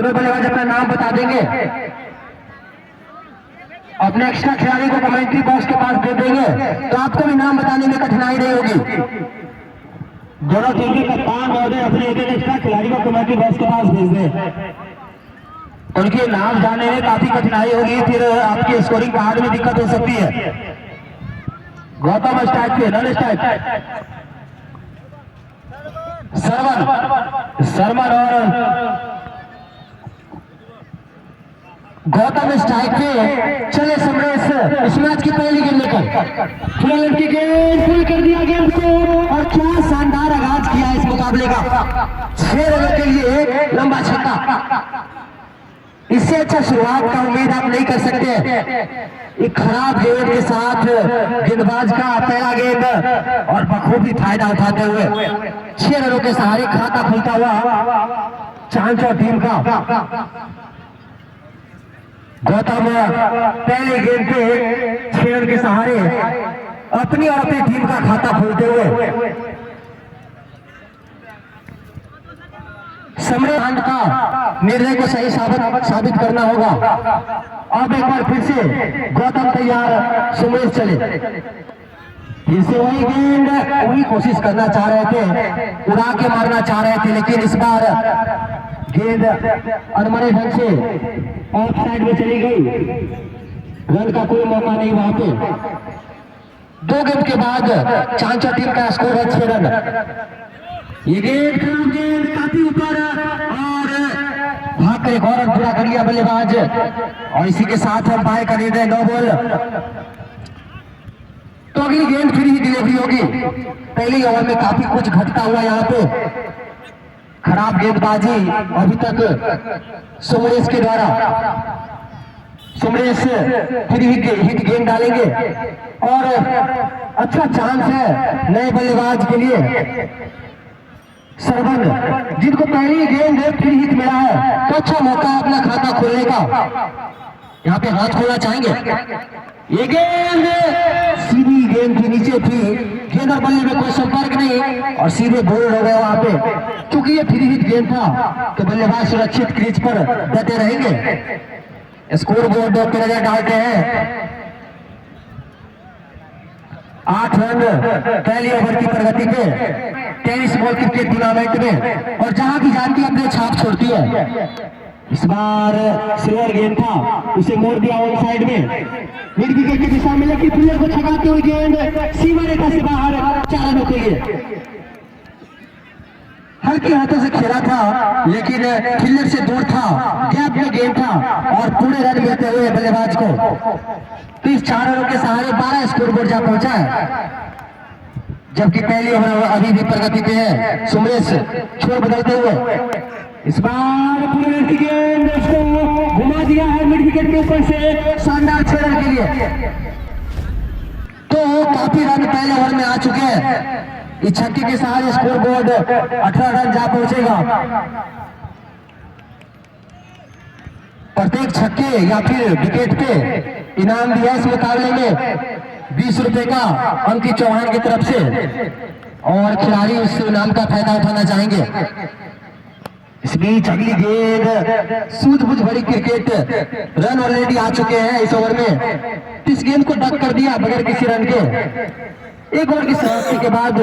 दोनों बल्लेबाज अपना नाम बता देंगे, अपने एक्स्ट्रा खिलाड़ी को कमेंट्री बॉक्स के पास दे देंगे, तो आपको भी नाम बताने में कठिनाई नहीं होगी। दोनों टीम के कप्तान महोदय अपने एक एक्स्ट्रा खिलाड़ी को कमेंट्री बॉक्स के पास भेज दें, उनके नाम जानने में काफी कठिनाई होगी, फिर आपके स्कोरिंग कार्ड में दिक्कत हो सकती है। गौतम स्ट्राइक पे, नन स्ट्राइक, सरवन और गौतम स्ट्राइक पे। चले समरेश इस मैच की पहली गेंद लेकर, फिलहाल की गेंद फुल कर दिया गेंद को, और क्या शानदार आगाज किया इस मुकाबले का। 6 रनों के लिए लंबा छक्का, इससे अच्छा शुरुआत का उम्मीद आप नहीं कर सकते। एक खराब गेंद के साथ गेंदबाज का पहला गेंद और बखूबी फायदा उठाते हुए 6 रनों के सहारे खाता खुलता हुआ चांचो टीम का। गौतम पहले गेंद पे 6 रन के सहारे अपनी और अपनी टीम का खाता खोलते हुए सम्राट का निर्णय को सही साबित करना होगा। अब एक बार फिर से गौतम तैयार, सुमेश चले, फिर से वही गेंद, वही कोशिश करना चाह रहे थे, उड़ा के मारना चाह रहे थे, लेकिन इस बार गेंद अनमने ढंग से ऑफ साइड में चली गई। रन का कोई मौका नहीं वहां पे। 2 गेंद के बाद चांचो टीम का स्कोर है 6 रन। ये गेंद खराब गेंद, काफी ऊपर, और भाग कर एक और रन पूरा कर लिया बल्लेबाज, और इसी के साथ हम बाय कर निर्णय 9 बॉल। तो अगली गेंद फिर ही डिलीवरी होगी। पहली ओवर में काफी कुछ घटता हुआ यहाँ पे, खराब गेंदबाजी अभी तक सुमरेश के द्वारा। सुमरेश फिर हिट गेंद डालेंगे, और अच्छा चांस है नए बल्लेबाज के लिए सरवन, जिनको पहली गेंद फिर हिट मिला है, तो अच्छा मौका है अपना खाता खोलने का। यहाँ पे हाथ खोलना चाहेंगे। ये गेंद सीधी गेंद के नीचे थी, गेंद और बल्ले में कोई संपर्क नहीं, और सीधे बोल्ड हो गए वहां पे। क्योंकि ये फ्री हिट गेंद था, तो बल्लेबाज सुरक्षित क्रीज पर डटे रहेंगे। स्कोर बोर्ड पर नजर डालते हैं। 8 रन पहली ओवर की प्रगति पे टेनिस बॉल क्रिकेट टूर्नामेंट में, और जहां की जानती अपने छाप छोड़ती है। इस बार सिल्वर गेंद था, उसे मोड़ दिया ऑन साइड में, मिड विकेट की दिशा में, लेकिन फील्डर को छकाते हुए गेंद सीमा रेखा से बाहर 4 रनों के लिए। हल्के हाथों से खेला था, लेकिन फील्डर से दूर था, गैप में गेंद था, और पूरे रन मिलते हुए बल्लेबाज को। तो इस 4 रनों के सहारे 12 स्कोरबोर्ड जा पहुंचा है, जबकि पहली ओवर अभी भी प्रगति पे है। सुमरेश छोर बदलते हुए इस बार पूरे रन की गेंद उसको घुमा दिया है मिड विकेट के ऊपर से, शानदार 6 रन के लिए। तो काफी रन पहले ओवर में आ चुके हैं। इस छक्के के सहारे स्कोरबोर्ड 18 रन जा पहुंचेगा। प्रत्येक छक्के या फिर विकेट पे इनाम दिया इस मुकाबले में 20 रुपए का अंकित चौहान की तरफ से, और खिलाड़ी उस इनाम का फायदा उठाना चाहेंगे। इस बीच अगली गेंद सूझबूझ भरी क्रिकेट, रन ऑलरेडी आ चुके हैं इस ओवर में। इस गेंद को डक कर दिया बगैर किसी रन के। एक ओवर की समाप्ति के बाद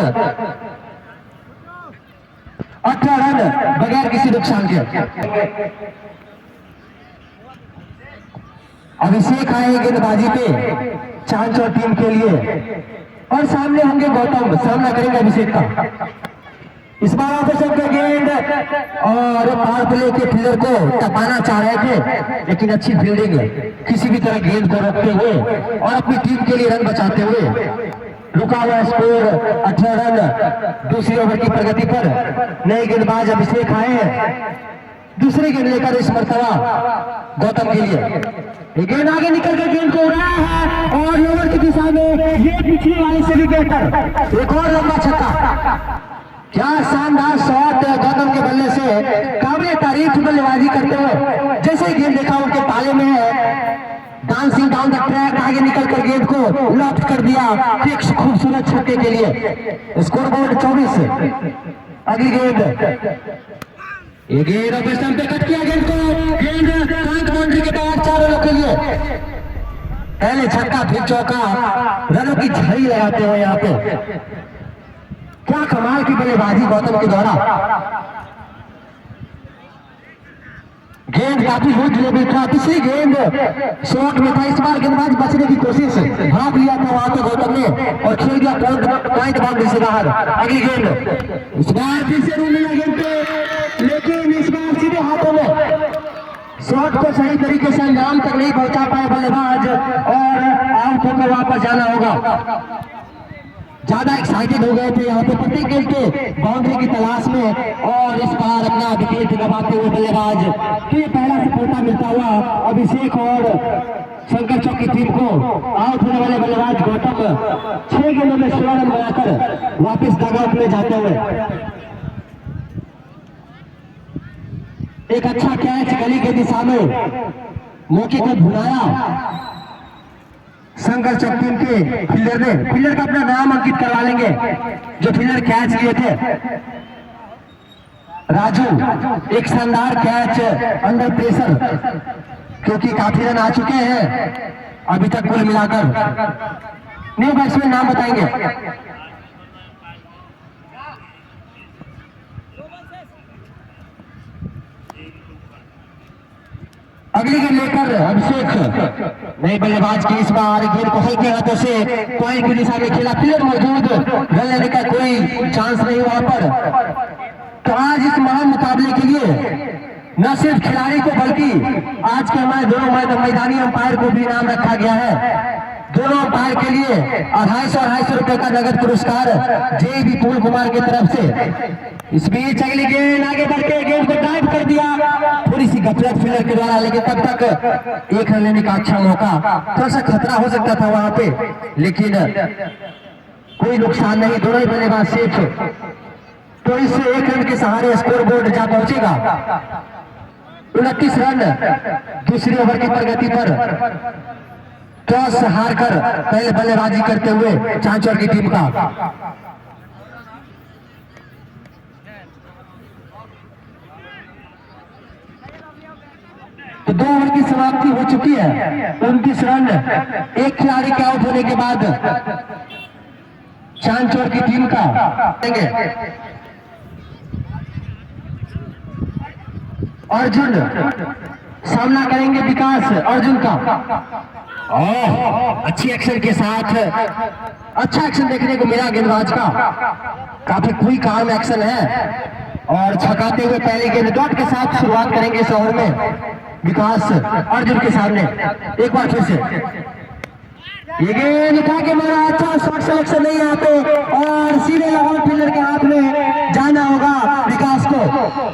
18 रन बगैर किसी नुकसान के। अभिषेक आए गेंदबाजी पे चांचो टीम के लिए, और सामने होंगे गौतम, सामना करेंगे अभिषेक का। इस बार ऑफिसर का गेंद, और पावर प्ले के फील्डर को टपाना चाह रहे थे, लेकिन अच्छी फील्डिंग, किसी भी तरह गेंद को रखते हुए और अपनी टीम के लिए रन बचाते हुए। रुका हुआ स्कोर 18 रन। दूसरी ओवर की प्रगति पर नए गेंदबाज अभिषेक आए हैं, दूसरी गेंद लेकर इस मरतबा गौतम के लिए। गेंद आगे निकल कर गेंद को उड़ाया है, और ओवर की दिशा में ये पिछले वाले से भी बेहतर एक और लंबा छक्का। क्या शानदार शॉट गौतम के बल्ले से, काबिल तारीफ बल्लेबाजी करते हुए। जैसे गेंद देखा उनके पाले में है, डांसिंग डाउन द ट्रैक, आगे निकल कर गेंद को लॉफ्ट कर दिया एक खूबसूरत छक्के के लिए। Score board 24। अगली गेंद ये गेंद ऑफ स्टंप पे कट किया गेंद को, गेंद फ्रंट बाउंड्री के बाहर 4 रनों के लिए। पहले छक्का फिर चौका, रनों की झड़ी लगाते हुए यहाँ पे क्या कमाल की बल्लेबाजी गौतम के द्वारा। गेंद काफी लूज लेवल था, पिछली गेंद शॉट में था, इस बार गेंदबाज बचने की कोशिश भाग लिया था वहां पे गौतम ने और खेल दिया पॉइंट बाउंड्री से बाहर। अगली गेंद इस बार फिर से रूल मिला गेंद पे, लेकिन इस बार सीधे हाथों में शॉट को सही तरीके से अंजाम तक नहीं पहुंचा पाए बल्लेबाज और आउट होकर वापस जाना होगा। ज्यादा एक्साइटेड हो गए थे यहाँ पे प्रत्येक गेंद के बाउंड्री की तलाश में और इस बार अपना विकेट गंवाते हुए बल्लेबाज। तो ये पहला सपोर्टा मिलता हुआ अभिषेक और शंकर चौक की टीम को। आउट होने वाले बल्लेबाज गौतम 6 गेंदों में 16 रन बनाकर वापस डगआउट में जाते हुए। एक अच्छा कैच गली की दिशा में, मौके को भुलाया शंकर चौक टीम के फील्डर ने। फील्डर का अपना नाम अंकित करवा लेंगे जो फील्डर कैच लिए थे, राजू। एक शानदार कैच अंडर प्रेशर, क्योंकि काफी रन आ चुके हैं अभी तक कुल मिलाकर। न्यू बैट्समैन नाम बताएंगे। अगली गेंद लेकर अभिषेक नए बल्लेबाज की इस बार गेंद को हल्के हाथों से पॉइंट की दिशा में खेला। प्लेयर मौजूद, रन लेने का कोई चांस नहीं वहां पर। तो आज इस महान मुकाबले के लिए न सिर्फ खिलाड़ी को बल्कि आज के हमारे दोनों मैदानी अंपायर को भी इनाम रखा गया है। दोनों अंपायर के लिए 250 रुपए का नगद पुरस्कार जेबी पूल कुमार की तरफ से। इस बीच अगली गेंद आगे बढ़ के गेंद को डाइव कर दिया, थोड़ी सी गफलत फील्डर के द्वारा, लेकिन तब तक 1 रन लेने का अच्छा मौका। थोड़ा सा खतरा हो सकता था वहां पे, लेकिन कोई नुकसान नहीं, दोनों ही बल्लेबाज सेफ। तो इस 1 रन के सहारे स्कोर बोर्ड जा पहुंचेगा 29 रन दूसरी ओवर की प्रगति पर। टॉस हारकर पहले बल्लेबाजी करते हुए चांचौर की टीम का। तो 2 ओवर की समाप्ति हो चुकी है, 29 रन। एक खिलाड़ी के आउट होने के बाद चांचौर की टीम का अर्जुन सामना करेंगे विकास अर्जुन का। अच्छी एक्शन के साथ अच्छा एक्शन देखने को मिला गेंदबाज का, काफी क्विक आर्म एक्शन है और छकाते हुए पहले गेंद डॉट के साथ शुरुआत करेंगे इस ओवर में विकास अर्जुन के सामने। एक बार फिर से ये गेंद उठा के मारा, अच्छा शॉट सिलेक्शन नहीं यहाँ पे और सीधे लाहौर फील्डर के हाथ में जाना होगा विकास को।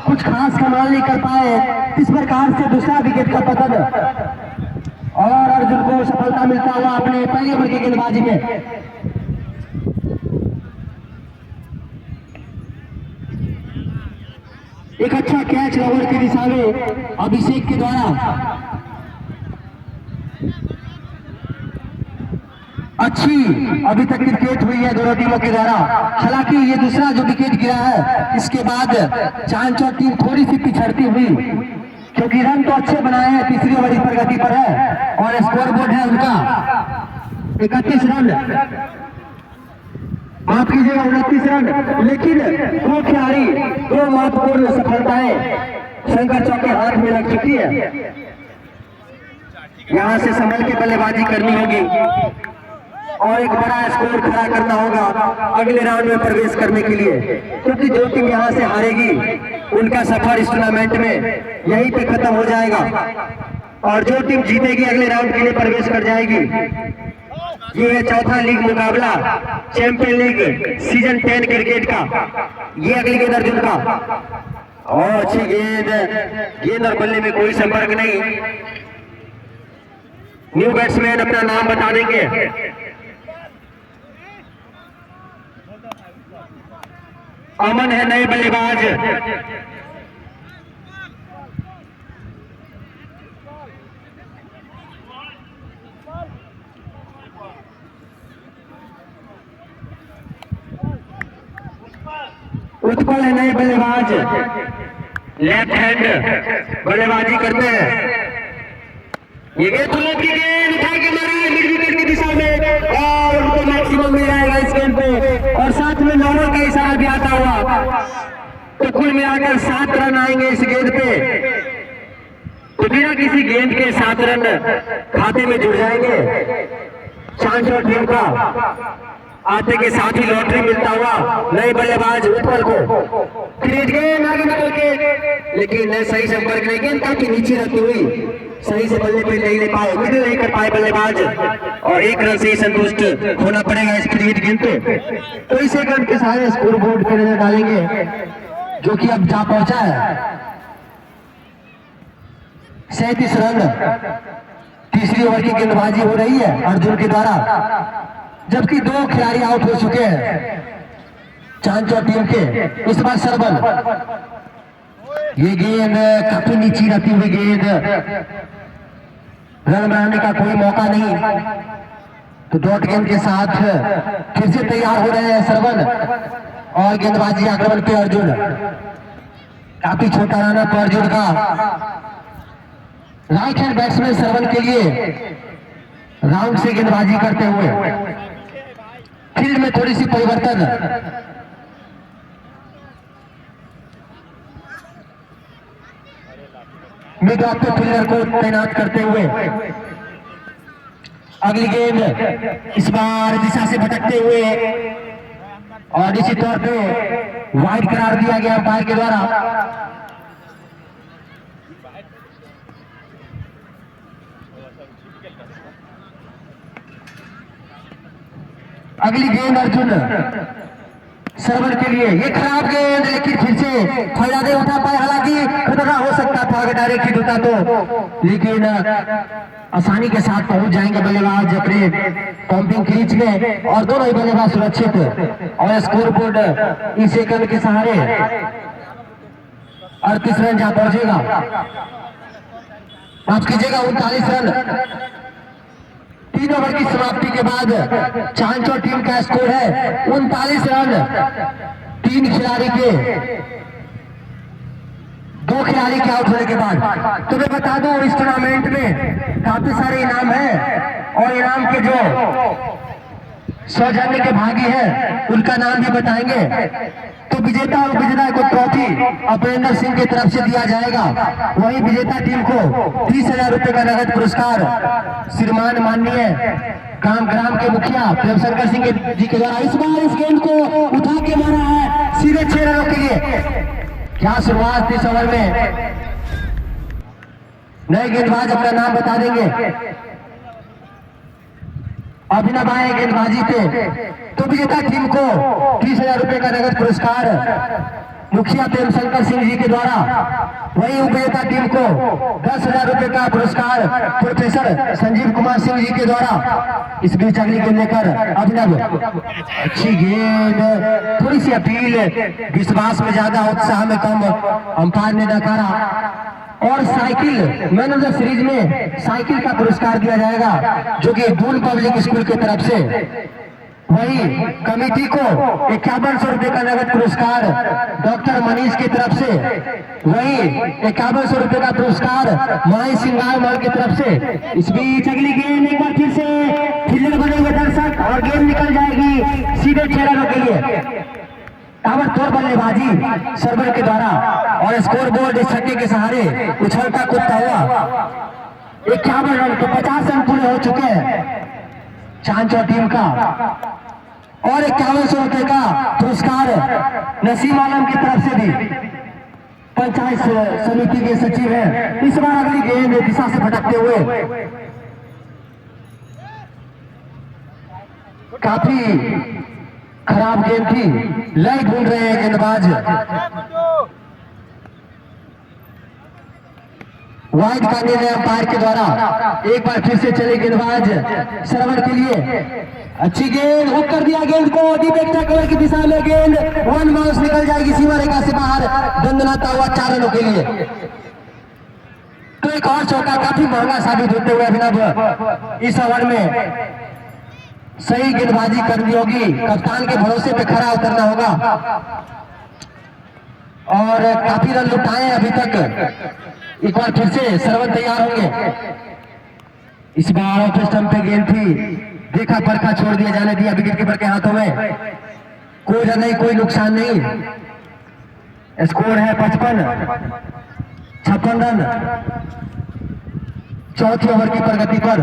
कुछ खास कमाल नहीं कर पाए, इस प्रकार से दूसरा विकेट का पतन और अर्जुन को सफलता मिलता हुआ अपने पहले ओवर की गेंदबाजी में। एक अच्छा कैच ओवर की दिशा में अभिषेक के द्वारा। अच्छी अभी तक क्रिकेट हुई है दोनों टीमों के द्वारा। हालांकि ये दूसरा जो विकेट गिरा है इसके बाद चांचौर टीम थोड़ी सी पिछड़ती हुई, क्योंकि रन तो अच्छे बनाए हैं, तीसरी ओवर की प्रगति पर है और स्कोर बोर्ड है उनका 31 रन, माफ कीजिएगा 29 रन। लेकिन 2 खिलाड़ी 2 महत्वपूर्ण सफलताएं शंकर चौक के हाथ में लग चुकी है। यहां से संभल के बल्लेबाजी करनी होगी और एक बड़ा स्कोर खड़ा करना होगा अगले राउंड में प्रवेश करने के लिए, क्योंकि जो टीम यहां से हारेगी उनका सफर इस टूर्नामेंट में यहीं पे खत्म हो जाएगा और जो टीम जीतेगी अगले राउंड के लिए प्रवेश कर जाएगी। ये है चौथा लीग मुकाबला चैंपियन लीग सीजन 10 क्रिकेट का। ये अगली गेंद अर्जुन का और अच्छी गेंद और बल्ले में कोई संपर्क नहीं। न्यू बैट्समैन अपना नाम बता देंगे। अमन है नए बल्लेबाज। उत्पल है नए बल्लेबाज। लेफ्ट हैंड बल्लेबाजी करते हैं। ये गेंद तुरंत की गेंद उठा के मारा है मिड विकेट की दिशा में और उनको मैक्सिमम मिल जाएगा इस गेंद पे और साथ में नॉर्मल का इशारा भी आता हुआ। तो कुल मिलाकर 7 रन आएंगे इस गेंद पे। तो बिना किसी गेंद के 7 रन खाते में जुड़ जाएंगे। चांचौर टीम का आते के साथ ही लॉटरी मिलता हुआ नए बल्लेबाज ऊपर को क्रीज गेंद आगे निकल के, लेकिन सही संपर्क नहीं, गेंद काफी नीचे रहती हुई सही से बल्ले पे नहीं ले पाए, मिडिल नहीं कर पाए बल्लेबाज और 1 रन से ही संतुष्ट होना पड़ेगा इस क्रिकेट गेंद पे। तो इसे गेंद के सारे स्कोर बोर्ड पे नजर डालेंगे जो कि अब जा पहुंचा है 37 रन। तीसरी ओवर की गेंदबाजी हो रही है अर्जुन के द्वारा, जबकि 2 खिलाड़ी आउट हो चुके हैं चांचौर टीम के। इस बार सरबन, ये गेंद काफी नीची रहती हुई गेंद, रन बनाने का कोई मौका नहीं। तो डॉट गेंद के साथ फिर से तैयार हो रहे हैं सरबन और गेंदबाजी आक्रमण पे अर्जुन। काफी छोटा रन है अर्जुन का। राइट हैंड बैट्समैन सरवन के लिए राउंड से गेंदबाजी करते हुए फील्ड में थोड़ी सी परिवर्तन। मिड ऑफ पे फील्डर को तैनात करते हुए अगली गेंद इस बार दिशा से भटकते हुए और निश्चित तौर पे वाइड करार दिया गया अंपायर के द्वारा। अगली गेंद अर्जुन सरवन के लिए, ये खराब गेंद लेकिन फिर से फायदा नहीं उठा पाए। हालांकि खतरा हो सकता था अगर डायरेक्ट हिट होता तो, लेकिन आसानी के साथ पहुंच जाएंगे बल्लेबाज अपने पंपिंग क्रीज में और दोनों ही बल्लेबाज सुरक्षित और स्कोर बोर्ड इस सेकंड के सहारे 38 रन जहां पहुंचेगा, माफ कीजिएगा 39 रन। 3 ओवर की समाप्ति के बाद चांचौर टीम का स्कोर है 39 रन। 3 खिलाड़ी के 2 खिलाड़ी के आउट होने के बाद। तो मैं बता दूं इस टूर्नामेंट में काफी सारे इनाम हैं और इनाम के जो सौजन्य के भागी हैं उनका नाम भी बताएंगे। तो विजेता और विजेता को ट्रॉफी अमरेंद्र सिंह की तरफ से दिया जाएगा। वही विजेता टीम को 30,000 रुपए का नगद पुरस्कार श्रीमान माननीय ग्राम के मुखिया प्रेम शंकर सिंह जी के द्वारा इस बार इस गेंद को उठा के मारा है सीधे 6 रनों के लिए। क्या शुरुआत इस ओवर में। नए गेंदबाज अपना नाम बता देंगे। अभिनव आए गेंदबाजी पे। तो विजेता टीम को 30,000 रुपए का नगद पुरस्कार मुखिया प्रेम शंकर सिंह जी के द्वारा, वही उपविजेता टीम को 10,000 रुपए का पुरस्कार प्रोफेसर संजीव कुमार सिंह जी के द्वारा। इस बीच अगली गेंद लेकर अभिनव, अच्छी गेंद, थोड़ी सी अपील, विश्वास में ज्यादा उत्साह में कम, अंपायर ने नकारा और cycle man of the series में साइकिल का पुरस्कार दिया जाएगा जो कि दून पब्लिक स्कूल की तरफ से। वही कमेटी को 5100 रुपए का नगद पुरस्कार डॉक्टर मनीष की तरफ से, वही 5100 रुपए का पुरस्कार माई सिंगार मॉल की तरफ से। इस बीच अगली गेंद एक बार फिर से फील्डर बनेंगे दर्शक और गेंद निकल जाएगी सीधे 6 रनों के लिए। ताबड़तोड़ बल्लेबाजी सरवर के द्वारा और स्कोर बोर्ड इस छक्के के सहारे उछलता कूदता हुआ 51 रन तो 50 रन पूरे हो चुके हैं चांचौर टीम का और 5100 रुपए का पुरस्कार नसीम आलम की तरफ से भी पंचायत समिति के सचिव हैं। इस बार अगली गेंद दिशा से भटकते हुए काफी खराब गेंद थी, लय ढूंढ रहे हैं गेंदबाज। वाइड का निर्णय अंपायर के द्वारा। एक बार फिर से चले गेंदबाज सरवण के लिए, अच्छी गेंद, हुक कर दिया गेंद को डीप एक्स्ट्रा कवर की दिशा में, गेंद 1 बाउंस निकल जाएगी सीमा रेखा से बाहर, दंदनाता हुआ 4 रनों के लिए। तो एक और चौका काफी महंगा साबित होते हुए अभिनव इस ओवर में सही गेंदबाजी करनी होगी, कप्तान के भरोसे पे खरा उतरना होगा। और काफी रन लुटाए अभी तक। एक बार फिर से सरवन तैयार होंगे। इस बार ऑफ स्टंप पे गेंद थी, देखा परखा, छोड़ दिया, जाने दिया विकेट कीपर के हाथों में। कोई रन नहीं, कोई नुकसान नहीं। स्कोर है 56 रन चौथी ओवर की प्रगति पर।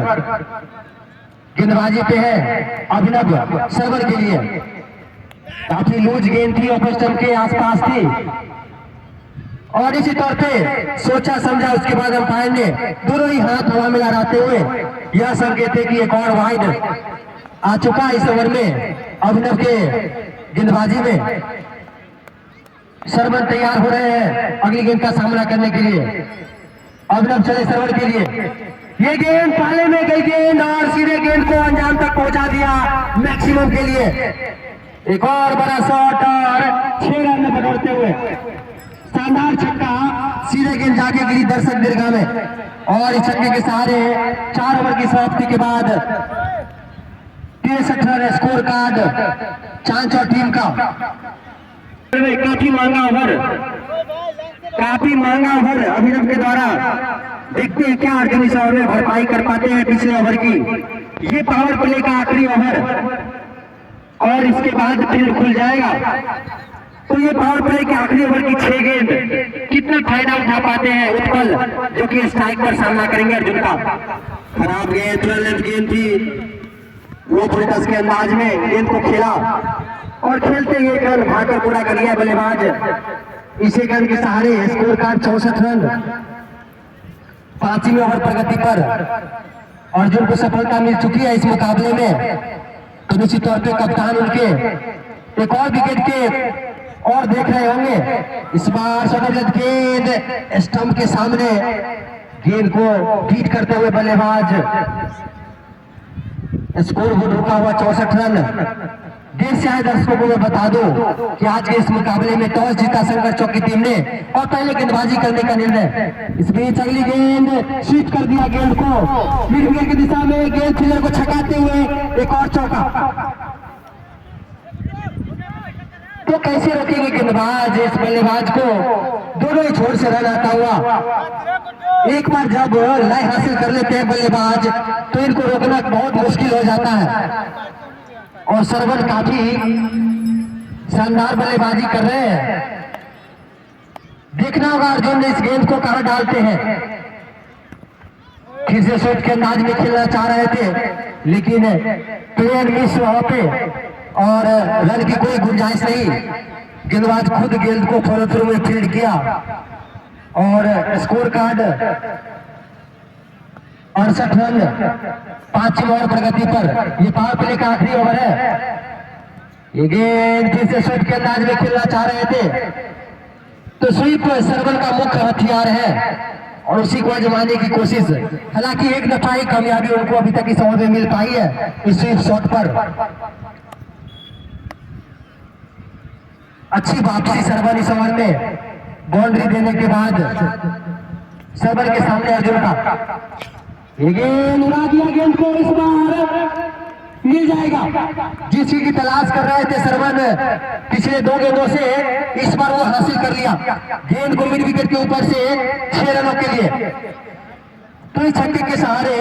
गेंदबाजी पे है अभिनव सरवन के लिए। काफी लूज गेंद थी, ऑफ स्टंप के आसपास थी और इसी तौर पे सोचा समझा उसके बाद अंपायर ने दोनों ही हाथ हवा में लहराते हुए यह संकेत है कि एक और वाइड आ चुका इस ओवर में। अभिनव के गेंदबाजी में सरवन तैयार हो रहे हैं अगली गेंद का सामना करने के लिए। अभिनव चले सरवन के लिए। ये गेंद पाले में गई गेंद और सीधे गेंद को अंजाम तक पहुंचा दिया मैक्सिमम के लिए। एक और बड़ा शॉट और 6 रन में पकड़ते हुए शानदार छक्का, सीधे गेंद जाके गिरी दर्शक दीर्घा में और इस छक्के के सहारे 4 ओवर की समाप्ति के बाद 63 रन स्कोर कार्ड चांचौर टीम का। काफी महंगा ओवर अभिनव के द्वारा। देखते हैं क्या अर्जुन इस ओवर में भरपाई कर पाते हैं पिछले ओवर की। ये पावर प्ले का आखिरी ओवर और इसके बाद फील्ड खुल जाएगा। तो ये पावर प्ले के आखिरी ओवर की 6 गेंद कितना फायदा उठा पाते हैं उत्पल, जो कि स्ट्राइक पर सामना करेंगे अर्जुन का। खराब गेंद, लेफ्ट गेंद थी, वो फुलटस के अंदाज में गेंद को खेला और खेलते ही एक रन भागकर पूरा कर लिया बल्लेबाज। इसी रन के सहारे स्कोर कार्ड 64 रन 5वीं ओवर प्रगति पर अर्जुन को सफलता मिल चुकी है इस मुकाबले में। तो निश्चित तौर पे कप्तान उनके एक और विकेट के और देख रहे होंगे। इस बार सदर गेंद स्टंप के सामने, गेंद को बीट करते हुए बल्लेबाज। स्कोर बोर्ड रुका हुआ 64 रन। देश से आए दर्शकों को मैं बता दूं कि आज के इस मुकाबले में टॉस जीता शंकर चौक की टीम ने और पहले गेंदबाजी करने का निर्णय। इस बीच अगली गेंद स्वीप कर दिया गेंद को मिड विकेट की दिशा में, गेंद फील्डर को छकाते हुए एक और चौका। तो कैसे रोकेंगे गेंदबाज इस बल्लेबाज को? दोनों ही छोर से रन आता हुआ। एक बार जब लय हासिल कर लेते हैं बल्लेबाज तो इनको रोकना बहुत मुश्किल हो जाता है और सरवन काफी शानदार बल्लेबाजी कर रहे हैं। देखना होगा अर्जुन इस गेंद को कहां डालते हैं। फिर से शॉट के अंदाज में खेलना चाह रहे थे लेकिन प्लेयर मिस वहां पे और रन की कोई गुंजाइश नहीं। गेंदबाज खुद गेंद को फॉलो थ्रू में फील्ड किया और स्कोर कार्ड 68 रन 5वीं ओवर प्रगति पर। ये पावर प्ले का आखिरी ओवर है। ये गेंद फिर से शॉट के अंदाज में खेलना चाह रहे थे तो स्वीप सरवन का मुख्य हथियार है और उसी को आजमाने की कोशिश। हालांकि एक दफा ही कामयाबी उनको अभी तक इस ओवर में मिल पाई है इस स्वीप शॉट पर। अच्छी वापसी सरवन इस ओवर में बाउंड्री देने के बाद सरवन के सामने अर्जुन का। ये गेंद उड़ा दिया, गेंद को इस बार मिल जाएगा। जिसकी की तलाश कर रहे थे सरवन पिछले 2 गेंदों से, इस बार वो हासिल कर लिया। गेंद को मिड विकेट के ऊपर से 6 रनों के लिए। तो इस छक्के के सहारे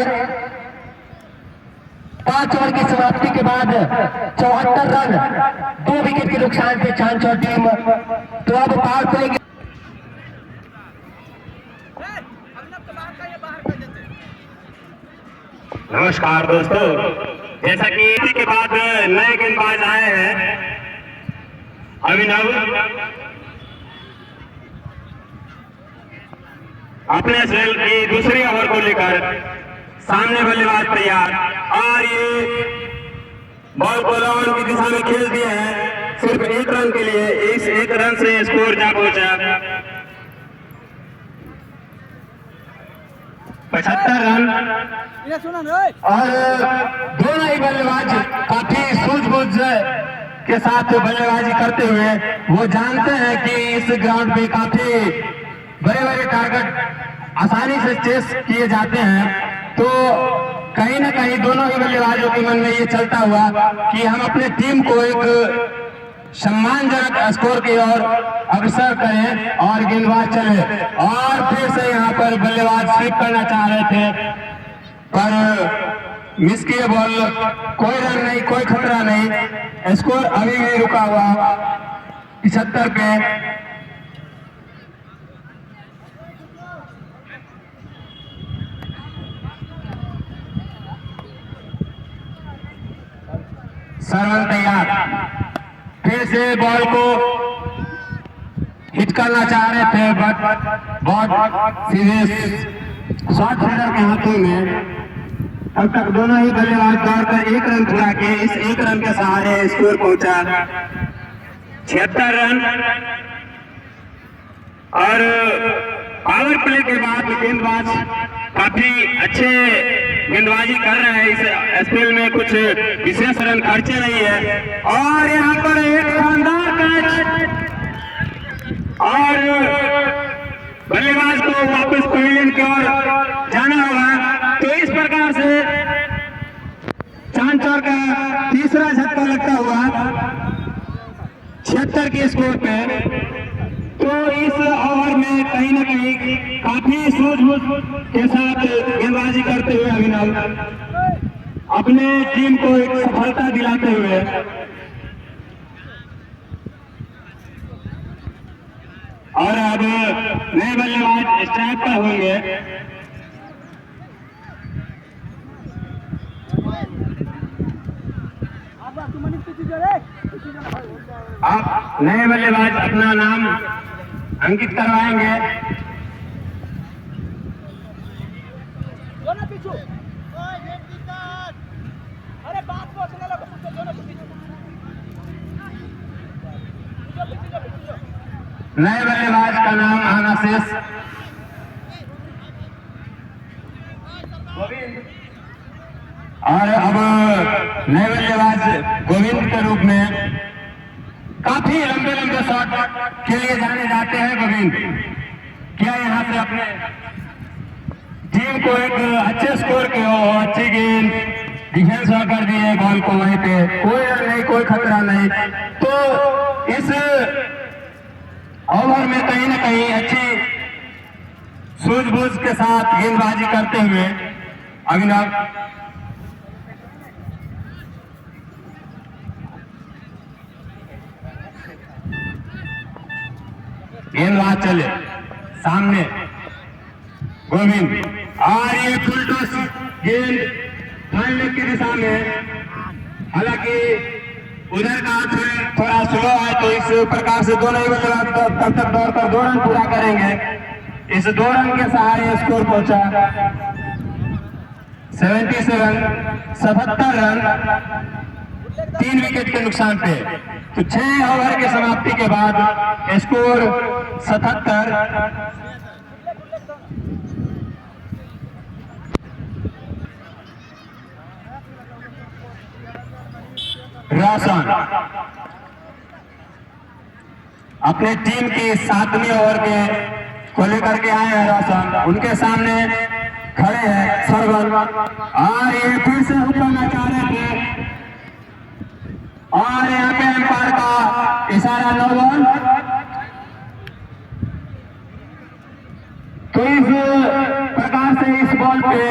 5 ओवर की समाप्ति के बाद 74 रन 2 विकेट के नुकसान पे चांचौर टीम। तो अब पावर प्ले नमस्कार दोस्तों, जैसा कि इसी के बाद नए गेंदबाज आए हैं अभिनव। अपने सेल की दूसरी ओवर को लेकर सामने बल्लेबाज तैयार और ये बॉल को लॉन की दिशा में खेल दिया है सिर्फ 1 रन के लिए। इस 1 रन से स्कोर जा पहुंचा 75 रन। और दोनों ही बल्लेबाज काफी सूझबूझ के साथ बल्लेबाजी करते हुए वो जानते हैं कि इस ग्राउंड पे काफी बड़े बड़े टारगेट आसानी से चेस किए जाते हैं। तो कहीं ना कहीं दोनों ही बल्लेबाजों के मन में ये चलता हुआ कि हम अपने टीम को एक सम्मानजनक स्कोर की ओर अग्रसर करें और गेंदबाज चले। और फिर से यहाँ पर बल्लेबाज स्वीप करना चाह रहे थे पर मिस किए बॉल। कोई रन नहीं, कोई खतरा नहीं, स्कोर अभी भी रुका हुआ 75 पे। सरवन तैयार, फिर से बॉल को हिट करना चाह रहे थे बट बहुत सीधे शॉर्ट फील्डर के हाथों में। अब तक दोनों ही बल्लेबाज दौड़कर 1 रन पूरा किए। इस 1 रन के सहारे स्कोर पहुंचा 76 रन। और पावर प्ले के बाद गेंदबाज काफी अच्छे गेंदबाजी कर रहे हैं। इस स्पेल में कुछ विशेष रन खर्चे नहीं है। और यहाँ पर एक शानदार कैच और बल्लेबाज को वापस पवेलियन की ओर जाना होगा। तो इस प्रकार से चांचौर का तीसरा झटका लगता हुआ 76 के स्कोर पे। तो इस ओवर में कहीं ना कहीं काफी सूझबूझ के साथ गेंदबाजी करते हुए अभिनव अपने टीम को एक सफलता दिलाते हुए और अब नए बल्लेबाज स्ट्राइक पर होंगे। आप नए बल्लेबाज अपना नाम अंकित करवाएंगे। नए बल्लेबाज का नाम आना शेष और अब नए बल्लेबाज गोविंद के रूप में काफी लंबे लंबे शॉट के लिए जाने जाते हैं। गोविंद क्या यहाँ से अपने टीम को एक अच्छे स्कोर के हो, अच्छी गेंद डिफेंस कर दिए बॉल को वहीं पे, कोई रन नहीं, कोई खतरा नहीं। तो इस ओवर में कहीं ना कहीं अच्छी सूझबूझ के साथ गेंदबाजी करते हुए अभिनव गेंदबाज चले सामने गोविंद और ये फुल टॉस गेंद फाइनल की दिशा में। हालांकि उधर का थोड़ा स्लो है तो इस प्रकार से दोनों ही बल्लेबाज तब तक दौड़कर 2 रन पूरा करेंगे। इस 2 रन के सहारे स्कोर पहुंचा 77 रन 3 विकेट के नुकसान पे। तो 6 ओवर की समाप्ति के बाद स्कोर 77। रोशन अपने टीम की 7वीं ओवर के को लेकर के आए हैं। रोशन उनके सामने खड़े हैं सरवन और ये फिर से हुक करना चाह रहे थे और यहाँ पे अंपायर का इशारा नो बॉल। तो इस प्रकार से इस बॉल पे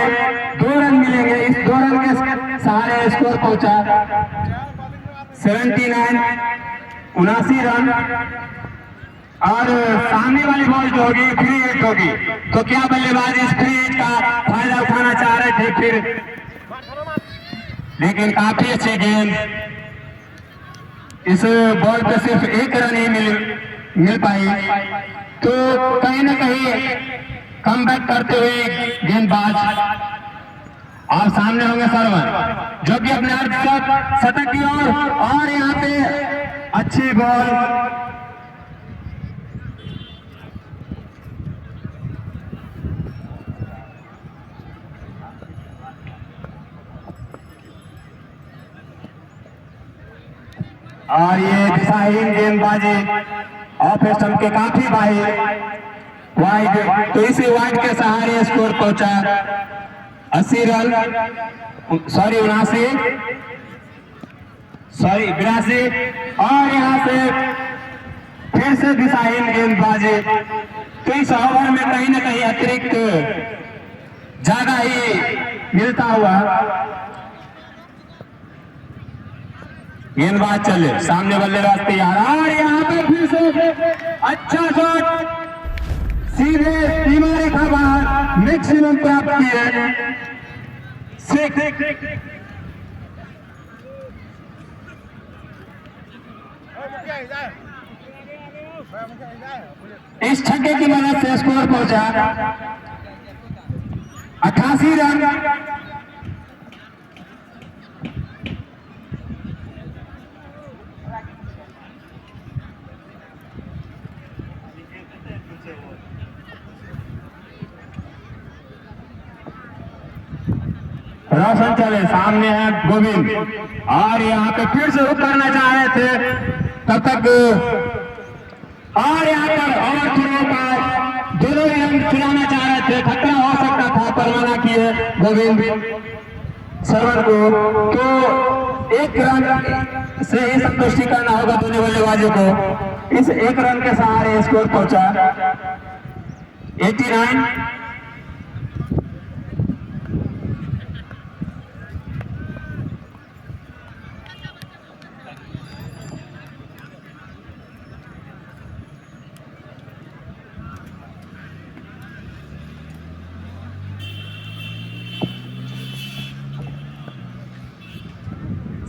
2 रन मिलेंगे। इस 2 रन के सहारे स्कोर पहुंचा 79 रन। और सामने वाली बॉल जो होगी फ्री हिट होगी। तो क्या बल्लेबाज इस फ्री हिट का फायदा उठाना चाह रहे थे फिर, लेकिन काफी अच्छी गेंद। इस बॉल पे सिर्फ 1 रन ही मिल पाई। तो कहीं ना कहीं कमबैक करते हुए गेंदबाज और सामने होंगे सरवन जो कि अपने अर्ध शतक की ओर। और यहाँ पे अच्छी बॉल और ये दिशाहीन गेंदबाजी ऑफ स्टंप के काफी बाहर वाइड। तो इसी वाइड के सहारे स्कोर पहुंचा 80 रन 79 82 और यहाँ से फिर से दिशाहीन गेंदबाजी। तो इस ओवर में कहीं ना कहीं अतिरिक्त ज्यादा ही मिलता हुआ गेंदबाज चले, सामने बल्लेबाज तैयार और यहाँ पे फिर से अच्छा शॉट सीधे सीमा रेखा बाहर, मैक्सिमम प्राप्त किए। इस छक्के की मदद से स्कोर पहुंचा 88 रन। रोशन चले, सामने है गोविंद और यहाँ पे फिर से हुक करना चाह रहे थे तब तक और यहाँ पर और थ्रो पर दोनों रन चुराना चाह रहे थे, खतरा हो सकता था पर मना किए गोविंद सरवन को। तो एक रन से ही संतुष्टि करना होगा दोनों बल्लेबाजों को। इस एक रन के सहारे स्कोर पहुंचा 89।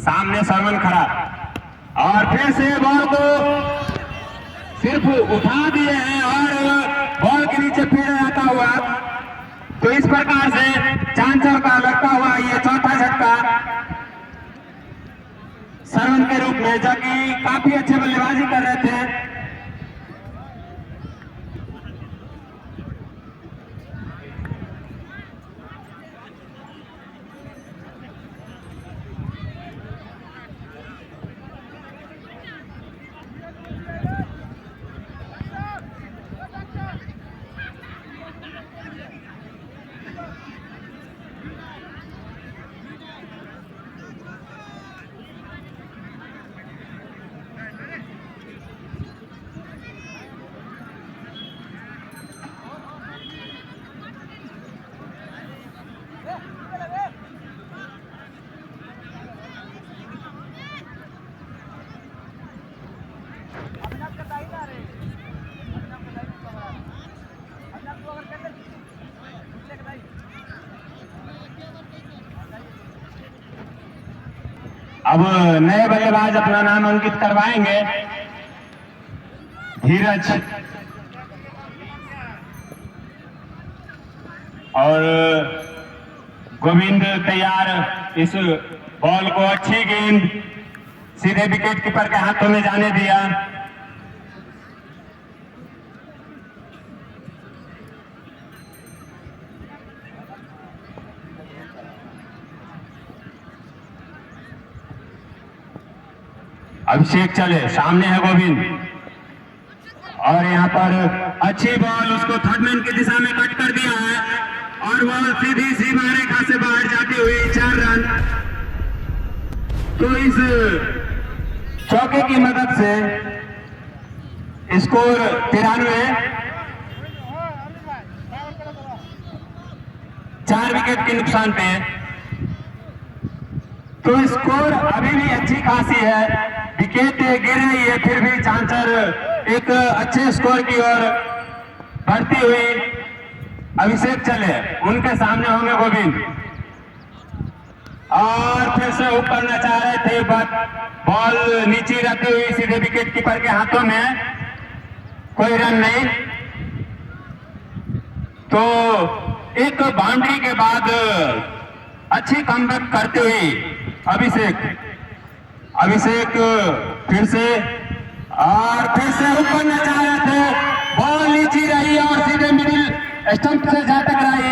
सामने सरवन खड़ा और फिर से बॉल को सिर्फ उठा दिए हैं और बॉल के नीचे फिर आता हुआ। तो इस प्रकार से चांचर का लगता हुआ ये चौथा झटका सरवन के रूप में, जो कि काफी अच्छे बल्लेबाजी कर रहे थे। अब नए बल्लेबाज अपना नाम अंकित करवाएंगे। धीरज और गोविंद तैयार। इस बॉल को अच्छी गेंद सीधे विकेट कीपर के हाथों में जाने दिया। अभिषेक चले, सामने है गोविंद और यहाँ पर अच्छी बॉल उसको थर्डमैन की दिशा में कट कर दिया है और बॉल सीधी सीमा रेखा से बाहर जाती हुई 4 रन। तो इस चौके की मदद से स्कोर 93, 4 विकेट के नुकसान पे। तो स्कोर अभी भी अच्छी खासी है, विकेट गिर रही है फिर भी चांचर एक अच्छे स्कोर की ओर बढ़ती हुई। अभिषेक चले, उनके सामने होंगे गोविंद और फिर से हुक करना चाह रहे थे बट बॉल नीचे रखी हुई सीधे विकेट कीपर के हाथों में, कोई रन नहीं। तो एक बाउंड्री के बाद अच्छी कमबैक करते हुए अभिषेक फिर से हुक करना चाह रहे थे, बॉल नीचे रही और सीधे मिडिल स्टंप से जा टकराई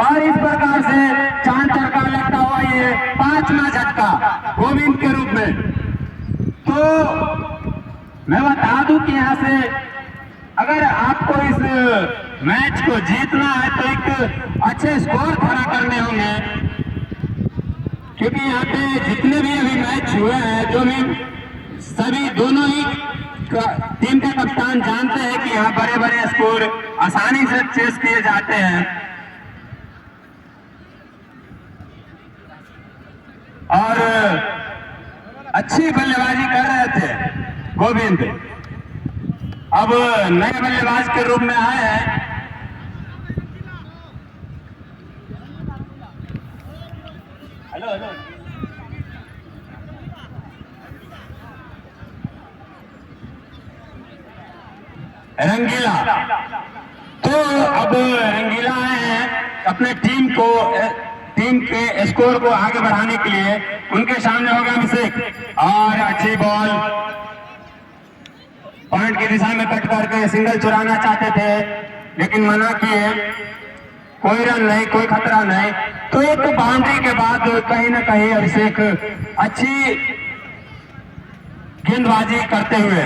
और इस प्रकार से चांचर का लगता हुआ ये 5वां झटका गोविंद के रूप में। तो मैं बता दूं कि यहाँ से अगर आपको इस मैच को जीतना है तो एक अच्छे स्कोर खड़ा करने होंगे। क्योंकि यहाँ पे जितने भी अभी मैच हुए हैं, जो भी सभी दोनों ही टीम के कप्तान जानते हैं कि यहाँ बड़े बड़े स्कोर आसानी से चेस किए जाते हैं। और अच्छी बल्लेबाजी कर रहे थे गोविंद, अब नए बल्लेबाज के रूप में आए हैं। हेलो हेलो रंगीला, तो अब रंगीला आए हैं अपने टीम के स्कोर को आगे बढ़ाने के लिए। उनके सामने होगा अभिषेक और अच्छी बॉल पॉइंट की दिशा में कट करके सिंगल चुराना चाहते थे लेकिन मना किए। कोई रन नहीं, कोई खतरा नहीं। तो एक बाउंड्री के बाद कहीं ना कहीं अभिषेक अच्छी गेंदबाजी करते हुए,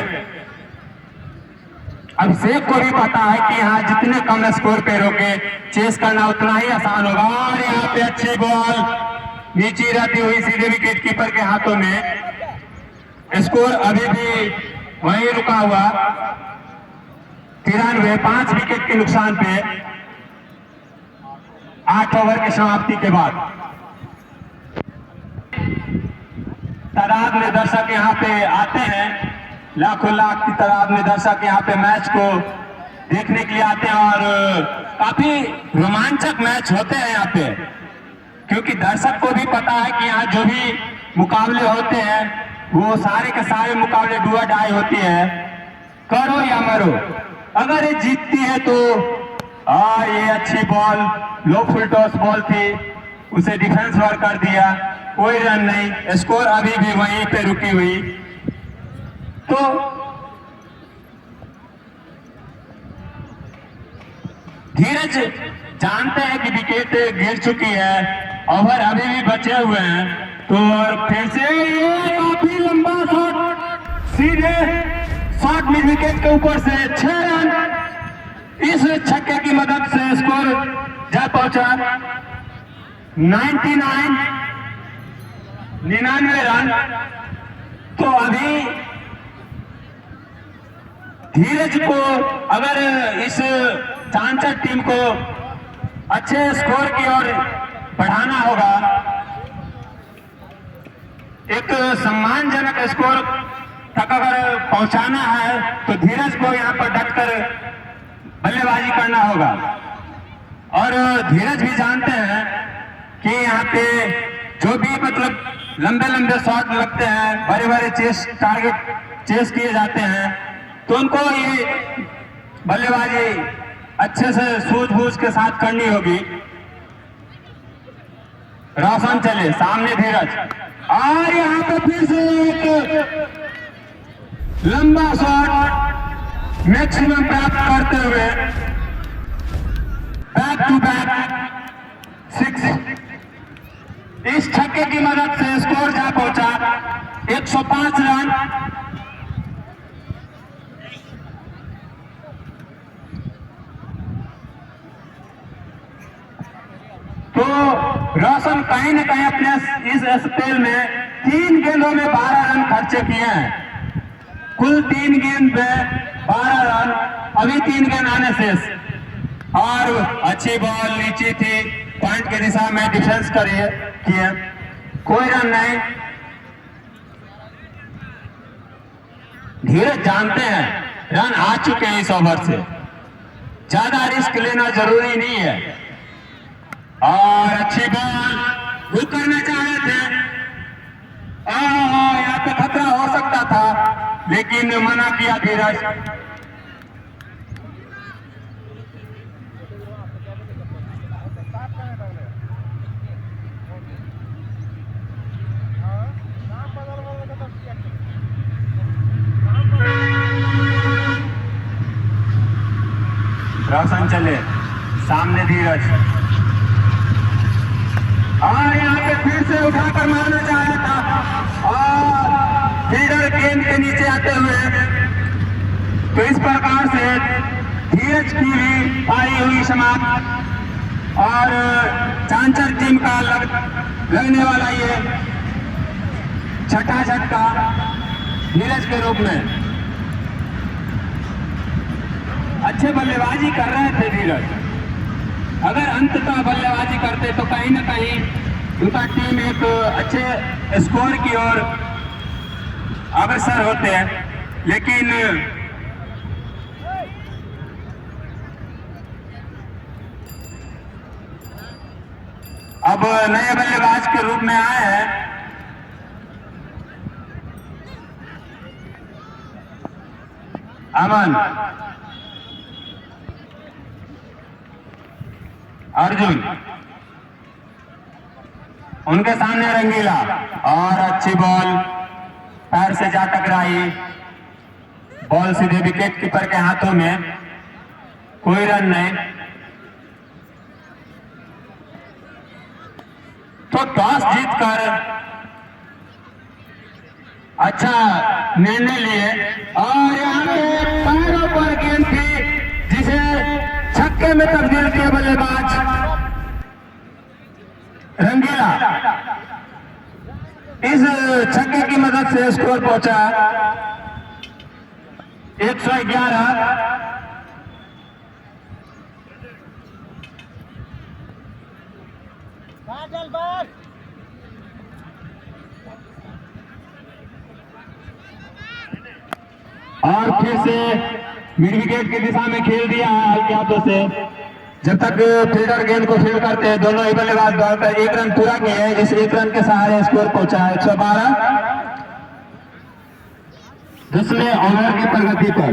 अभिषेक को भी पता है कि यहाँ जितने कम स्कोर पे रोके चेस करना उतना ही आसान होगा। और यहाँ पे अच्छी बॉल नीचे रहती हुई सीधे विकेट कीपर के हाथों में। स्कोर अभी भी वहीं रुका हुआ 93, 5 विकेट के नुकसान पे 8 ओवर की समाप्ति के बाद। तादाद में दर्शक यहाँ पे आते हैं, लाखों लाख की तादाद में दर्शक यहाँ पे मैच को देखने के लिए आते हैं और काफी रोमांचक मैच होते हैं यहाँ पे, क्योंकि दर्शक को भी पता है कि यहाँ जो भी मुकाबले होते हैं वो सारे के सारे मुकाबले डू और डाई होती है, करो या मरो। अगर ये जीतती है तो ये अच्छी बॉल लो फुल टॉस बॉल थी, उसे डिफेंस वर्क कर दिया, कोई रन नहीं, स्कोर अभी भी वहीं पे रुकी हुई। तो धीरज जानते हैं कि विकेट गिर चुकी है, ओवर अभी भी बचे हुए हैं, तो फिर से ये काफी लंबा शॉट सीधे शॉट मिड विकेट के ऊपर से 6 रन। इस छक्के की मदद से स्कोर जा पहुंचा 99 रन। तो अभी धीरज को अगर इस चांचर टीम को अच्छे स्कोर की ओर बढ़ाना होगा, एक सम्मानजनक स्कोर तक अगर पहुंचाना है तो धीरज को यहाँ पर डटकर बल्लेबाजी करना होगा। और धीरज भी जानते हैं कि यहाँ पे जो भी मतलब लंबे लंबे शॉट लगते हैं, बड़े बड़े टारगेट चेस किए जाते हैं, तो उनको ये बल्लेबाजी अच्छे से सूझबूझ के साथ करनी होगी। रोशन चले, सामने धीरज, और यहाँ पे फिर से एक लंबा शॉट मैक्सिमम प्राप्त करते हुए बैक टू बैक 6। इस छक्के की मदद से स्कोर जा पहुंचा 105 रन। तो रोशन कहीं न कहीं अपने इस स्पेल में 3 गेंदों में 12 रन खर्चे किए हैं। कुल 3 गेंद पे 12 रन, अभी 3 गेंद आने शेष। और अच्छी बॉल नीचे थी, पॉइंट की दिशा में डिफेंस किए, कोई रन नहीं। धीरज जानते हैं रन आ चुके हैं इस ओवर से, ज्यादा रिस्क लेना जरूरी नहीं है। और अच्छी बॉल वो करना चाह रहे थे, यहाँ पे खतरा हो सकता था लेकिन मना किया धीरज। रोशन चले, सामने धीरज, और यहाँ पे फिर से उठाकर मारना चाह रहा था और फील्डर गेंद के नीचे आते हुए। तो इस प्रकार से धीरज की भी पारी हुई समाप्त और चांचर टीम का लगने वाला ये छठा झटका नीरज के रूप में। अच्छे बल्लेबाजी कर रहे थे धीरज, अगर अंततः बल्लेबाजी करते तो कहीं ना कहीं उनका टीम एक अच्छे स्कोर की ओर अग्रसर होते हैं, लेकिन अब नए बल्लेबाज के रूप में आए हैं अमन, अर्जुन, उनके सामने रंगीला और अच्छी बॉल पैर से जा टकराई, बॉल सीधे विकेट कीपर के हाथों में, कोई रन नहीं। तो टॉस जीतकर अच्छा निर्णय लिए और यहाँ पे पैरों पर गेंद थी जिसे छक्के में तब्दील किया बल्लेबाज रंगीला। इस छक्के की मदद से स्कोर पहुंचा 111। और फिर से मिड विकेट की दिशा में खेल दिया है हल्के हाथों से। जब तक फील्डर गेंद को फील्ड करते हैं, दोनों ही बल्लेबाज दौड़कर 1 रन पूरा किए हैं। इस 1 रन के सहारे स्कोर पहुंचा है 112, जिसमें ओवर की प्रगति पर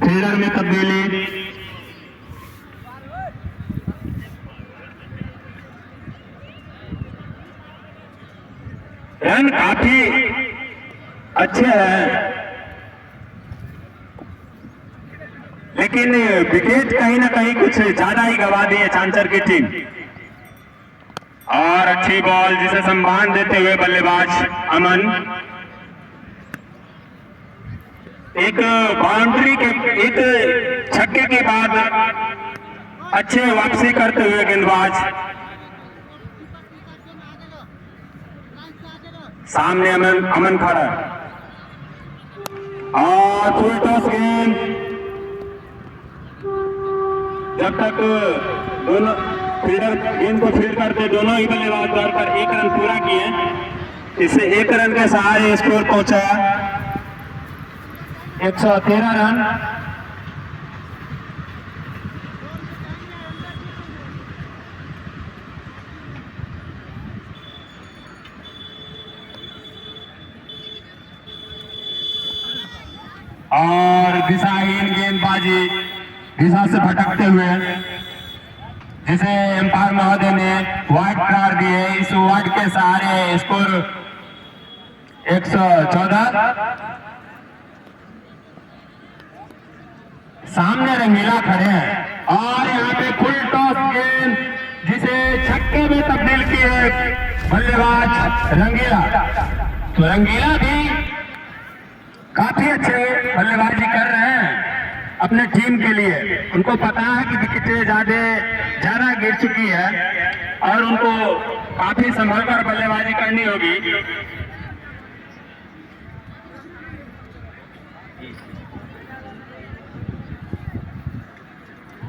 फील्डर में तब्दीली। रन काफी अच्छे हैं, लेकिन विकेट कहीं ना कहीं कुछ ज्यादा ही गवा दी है चांचर की टीम। और अच्छी बॉल जिसे सम्मान देते हुए बल्लेबाज अमन एक बाउंड्री के एक छक्के के बाद अच्छे वापसी करते हुए गेंदबाज सामने अमन खड़ा है और फुल टॉस गेंद। जब तक दोनों फील्डर गेंद को फील्ड करते, दोनों ही बल्लेबाज दौड़कर 1 रन पूरा किए। इससे 1 रन के सहारे स्कोर पहुंचा 113 रन। और दिशाहीन गेंदबाजी दिशा से भटकते हुए जिसे एम्पायर महोदय ने वाइड करार दिए, इस वाइड के सहारे स्कोर 114। सामने रंगीला खड़े हैं और यहाँ पे फुल टॉस गेंद जिसे छक्के में तब्दील किए बल्लेबाज रंगीला। तो रंगीला भी काफी अच्छे बल्लेबाजी कर रहे हैं अपने टीम के लिए। उनको पता है कि विकेटें ज्यादा गिर चुकी है और उनको काफी संभल कर बल्लेबाजी करनी होगी।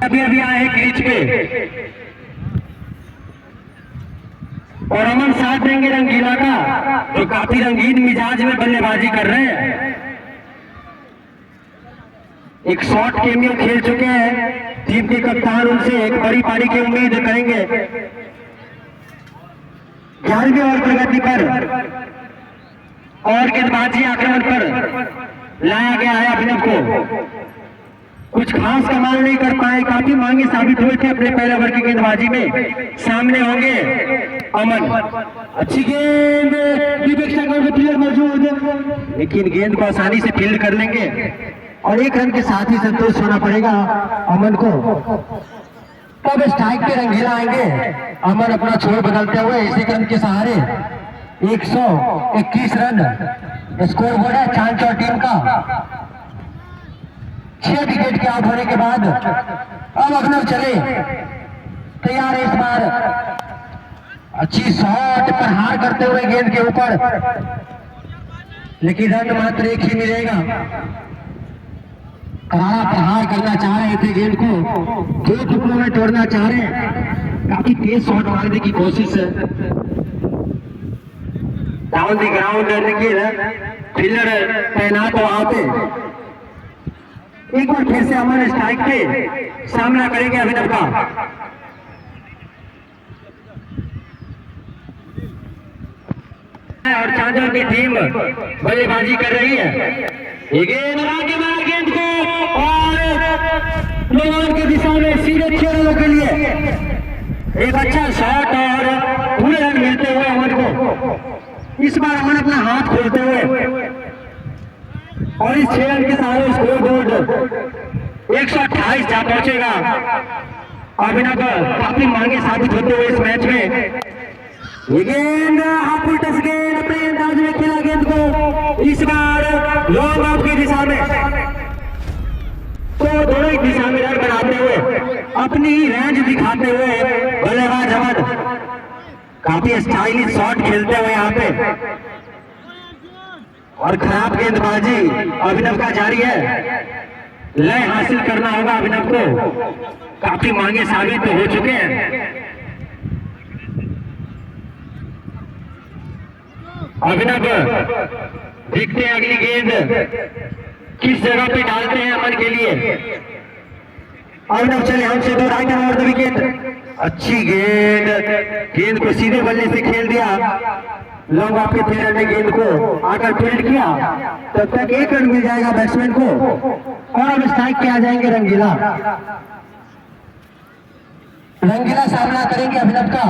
अभी आए क्रीज पे और अमन साथ देंगे रंगीला का, जो काफी रंगीन मिजाज में बल्लेबाजी कर रहे हैं। एक शॉर्ट कैमियो खेल चुके हैं, टीम के कप्तान उनसे एक बड़ी पारी की उम्मीद करेंगे। 11वीं ओवर प्रगति पर और गेंदबाजी आक्रमण पर लाया गया है अभिनव को। कुछ खास कमाल नहीं कर पाए, काफी मांगे साबित हुए थे अपने पहले ओवर की गेंदबाजी में। सामने होंगे अमन, अच्छी गेंद प्लेयर मौजूद, लेकिन गेंद को आसानी से फील्ड कर लेंगे और 1 रन के साथ ही संतोष होना पड़ेगा अमन को। तब स्ट्राइक पे रंगीला आएंगे। अमन अपना छोर बदलते हुए इसी रन के सहारे 121 रन स्कोर बोर्ड है चांचौर टीम का। 6 विकेट के आउट होने के बाद अब अभिनव चले तैयार है इस बार, अच्छी शॉट प्रहार करते हुए गेंद के ऊपर, लेकिन रन मात्र एक ही मिलेगा। करारा प्रहार करना चाह रहे थे, गेंद को दो टुकड़ों में तोड़ना चाह रहे हैं, काफी तेज शॉट मारने की कोशिश है। डाउन द ग्राउंड देखिए फील्डर तैनात वहां पे। एक बार फिर से अमन स्ट्राइक पे सामना करेंगे अभिनव का। और चांचल की टीम बल्लेबाजी कर रही है। ये गेंद आगे मारा गेंद को और लोगों की दिशा में सीधे 6 रनों के लिए एक अच्छा शॉट और पूरे रन मिलते हुए अमन को। इस बार अमन अपना हाथ खोलते हुए और इस 6 रन के सारे स्कोर बोर्ड 128 जा पहुंचेगा। अभिनव काफी मांगे साबित होते हुए इस मैच में। ये गेंद हाफ टच गेंद अपने अंदाज में खेला गेंद को, इस बार लॉन्ग ऑफ की दिशा में, तो दोनों ही दिशा में रन बनाते हुए अपनी ही रेंज दिखाते हुए बल्लेबाज अमन काफी स्टाइलिश शॉट खेलते हुए यहाँ पे। और खराब गेंदबाजी अभिनव का जारी है। लय हासिल करना होगा अभिनव को, काफी मांगे साबित हो चुके हैं। अभिनव देखते हैं अगली गेंद किस जगह पे डालते हैं अमन के लिए। अभिनव चले हमसे दो राइट ओवर द विकेट। अच्छी गेंद, गेंद को सीधे बल्ले से खेल दिया। लॉन्ग ऑफ के प्लेयर ने गेंद को आकर फील्ड किया, तब तक 1 रन मिल जाएगा बैट्समैन को और अब स्ट्राइक पे आ जाएंगे रंगीला। रंगीला सामना करेंगे अभिनव का।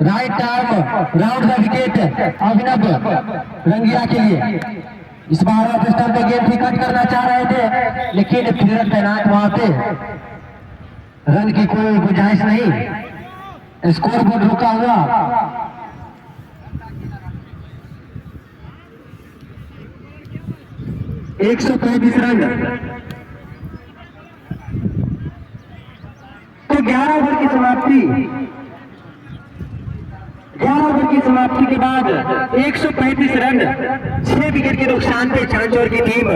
Right arm round the wicket Abhinav Rangila के लिए। इस बार ऑफ स्टंप पे गेंद कट करना चाह रहे थे, लेकिन फील्डर तैनात वहां पे, रन की कोई गुंजाइश नहीं। स्कोर बोर्ड रुका हुआ। एक 135 रन। तो 11 ओवर की समाप्ति, 11 ओवर की समाप्ति के बाद 135 रन, 6 विकेट के नुकसान पे चांचौर की टीम।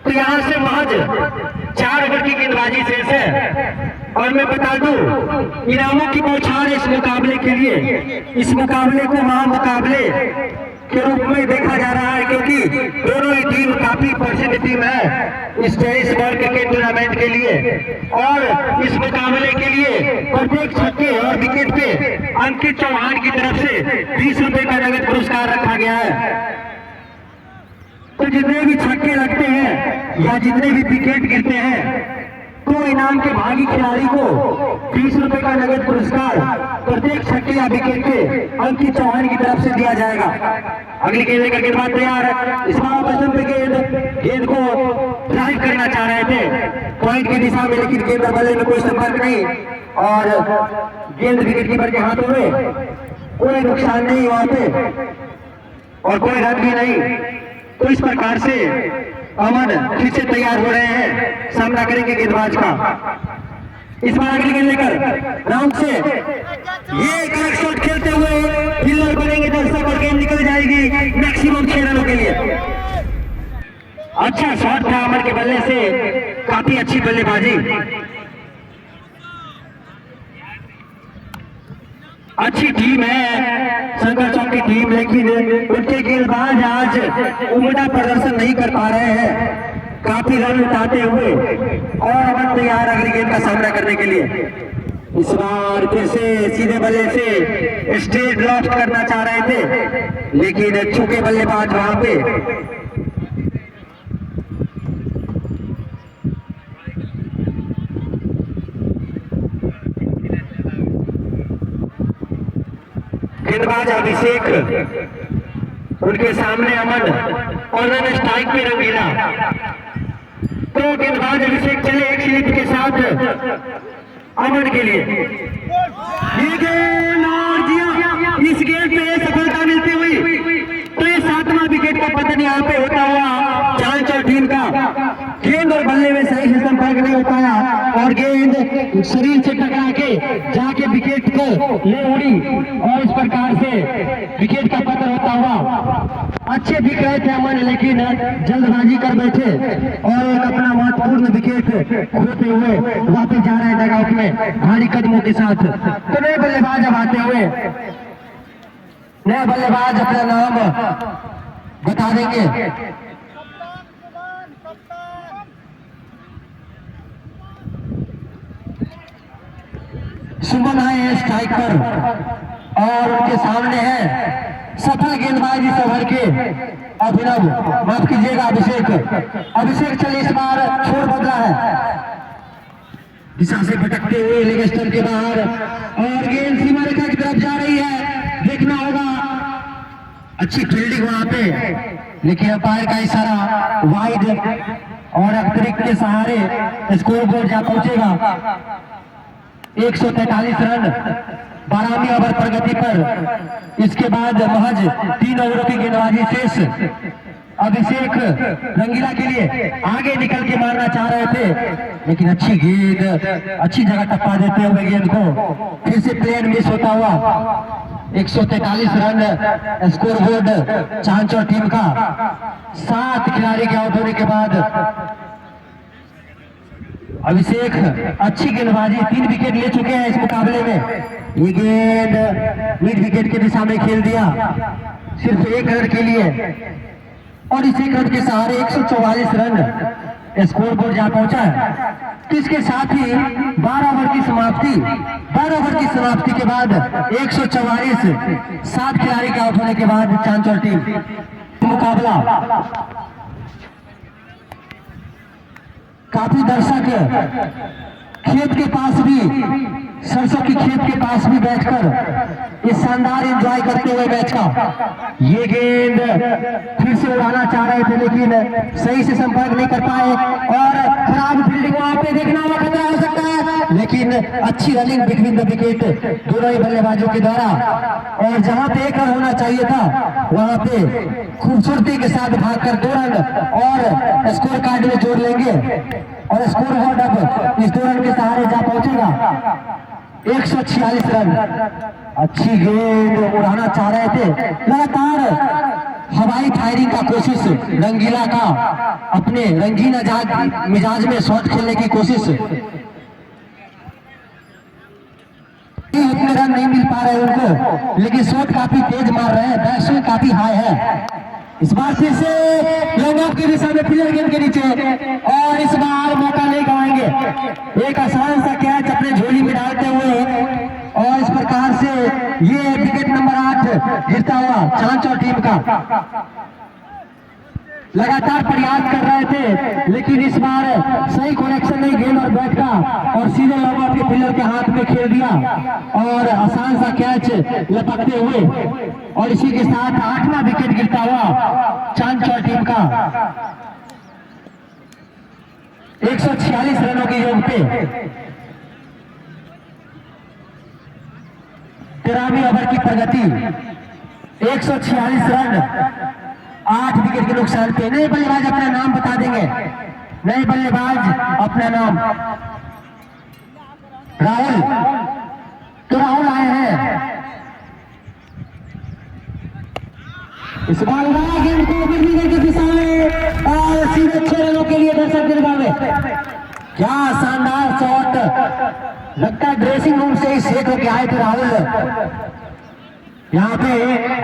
तो यहां से महज 4 ओवर की गेंदबाजी शेष है। और मैं बता दूं, इनामों की बौछार इस मुकाबले के लिए, इस मुकाबले को महामुकाबले के रूप में देखा जा रहा है, क्योंकि दोनों ही टीम काफी प्रसिद्ध टीम है इस टेनिस बॉल क्रिकेट टूर्नामेंट के लिए। और इस मुकाबले के लिए प्रत्येक छक्के और विकेट पे अंकित चौहान की तरफ से 20 रुपए का नगद पुरस्कार रखा गया है। तो जितने भी छक्के लगते हैं या जितने भी विकेट गिरते हैं, तो इनाम के भागी खिलाड़ी को 20 रुपए का नगद पुरस्कार प्रत्येक छक्के या विकेट पे अंकित चौहान की तरफ से दिया जाएगा। अगली गेंद लेकर गेंदबाज तैयार है। इस बार बचन पे गेंद को ड्राइव करना चाह रहे थे पॉइंट की दिशा में, लेकिन गेंद बल्ले में कोई संपर्क नहीं और गेंद विकेट कीपर के हाथों में। कोई नुकसान नहीं वहां पे और कोई रन भी नहीं। तो इस प्रकार से अमन फिर से तैयार हो रहे हैं, सामना करेंगे गेंदबाज का। इस बार अगली गेंद लेकर राउंड से ये करेक्ट शॉट खेलते हुए फील्डर बनेंगे दर्शक और गेंद निकल जाएगी मैक्सिमम 6 रनों के लिए। अच्छा शॉट था अमन के बल्ले से, काफी अच्छी बल्लेबाजी, अच्छी टीम है शंकर चौक की टीम, लेकिन उनके गेंदबाज आज उम्दा प्रदर्शन नहीं कर पा रहे हैं, काफी रन उठाते हुए। और अमन तैयार अगली गेंद का सामना करने के लिए। इस बार फिर से सीधे बल्ले से स्ट्रेट लॉफ्ट करना चाह रहे थे, लेकिन छुके बल्लेबाज वहां पे। गेंदबाज अभिषेक, उनके सामने अमन और रन स्ट्राइक पे रंगीला। तो गेंदबाज अभिषेक चले एक स्लिप के साथ अमन के लिए। ये गेंद और जिया, इस गेंद पे सफलता मिलती हुई तो ये 7वां विकेट का पतन यहाँ पे होता हुआ चांचौर टीम का। गेंद और बल्ले में सही से संपर्क नहीं हो पाया और गेंद शरीर से टकरा के जाके विकेट को ले उड़ी और इस प्रकार से विकेट का पतन होता हुआ अच्छे दिख रहे थे अमन, लेकिन जल्दबाजी कर बैठे और एक अपना महत्वपूर्ण विकेट खोते हुए वापस जा रहे हैं डगआउट में भारी कदमों के साथ। तो नए बल्लेबाज अब आते हुए नए बल्लेबाज अपना नाम बता देंगे। सुमन आए हैं स्ट्राइक पर और उनके सामने है सफल गेंदबाज इस ओवर के अभिनव, माफ कीजिएगा अभिषेक चले इस बार छोड़ बदला है, दिशा से भटकते हुए लेग स्टंप के बाहर और गेंद सीमा रेखा की तरफ जा रही है। देखना होगा अच्छी फील्डिंग वहां पे, लेकिन अंपायर का इशारा वाइड और अतिरिक्त के सहारे स्कोर बोर्ड जा पहुंचेगा। 143 रन 12वीं ओवर प्रगति पर। इसके बाद महज 3 ओवरों की गेंदबाजी शेष। अभिषेक रंगीला के लिए आगे निकल के मारना चाह रहे थे, लेकिन अच्छी गेंद अच्छी जगह टप्पा देते हुए गेंद को फिर से प्लेन मिस होता हुआ 143 रन स्कोर बोर्ड चांचौर टीम का। 7 खिलाड़ी के आउट होने के बाद अभिषेक अच्छी गेंदबाजी, 3 विकेट ले चुके हैं इस मुकाबले में। ये गेंद मिड विकेट की दिशा में खेल दिया सिर्फ 1 रन के लिए और इस 1 रन के सहारे 144 रन स्कोर बोर्ड जा पहुंचा है। तो इसके साथ ही 12 ओवर की समाप्ति के बाद 144 7 खिलाड़ी के आउट होने के बाद चांचौर टीम मुकाबला काफी दर्शक खेत के पास भी, सरसों की खेत के पास भी बैठकर इस शानदार एंजॉय करते हुए मैच का। ये गेंद फिर से उड़ाना चाह रहे थे, लेकिन सही से संपर्क नहीं कर पाए और खराब फील्डिंग वहां पे देखना हुआ, खतरा हो सकता है, लेकिन अच्छी रनिंग बिटवीन द विकेट दोनों ही बल्लेबाजों के द्वारा। और जहां पे 1 रन होना चाहिए था वहां पे खूबसूरती के साथ भागकर 2 रन और स्कोर कार्ड में जोड़ लेंगे और स्कोर बोर्ड अब इस 2 रन के सहारे जा पहुंचेगा। 146 रन। अच्छी गेंद उड़ाना चाह रहे थे, लगातार हवाई फायरिंग का कोशिश रंगीला का, अपने रंगीन मिजाज में शॉट खेलने की कोशिश। उतने रन नहीं मिल पा रहे उनको, लेकिन शॉट काफी तेज मार रहे हैं, बैट्समैन काफी हाई है। इस बार फिर से लॉन्ग ऑफ की दिशा में प्लेयर गेंद के नीचे और इस बार मौका नहीं गवाएंगे। एक आसान सा कैच अपने झोली में डालते हुए और इस प्रकार से ये विकेट नंबर 8 गिरता हुआ चांचौर टीम का। लगातार प्रयास कर रहे थे, लेकिन इस बार सही कनेक्शन नहीं गेंद और बैट का और सीधे लॉन्ग ऑफ के प्लेयर के हाथ में खेल दिया और आसान सा कैच लपकते हुए और इसी के साथ 8वां विकेट गिरता हुआ चांचौर टीम का। 146 रनों के योग पे 13वीं ओवर की प्रगति। 146 रन 8 विकेट के नुकसान पे। नए बल्लेबाज अपना नाम बता देंगे। नए बल्लेबाज अपना नाम राहुल। तो राहुल आए हैं इस बार गेंद को मिडविकेट की दिशा में और सीधे 6 रनों के लिए दर्शक दरबार में। क्या शानदार शॉट, लगता है ड्रेसिंग रूम से ही सेट होके आए थे राहुल। यहाँ पे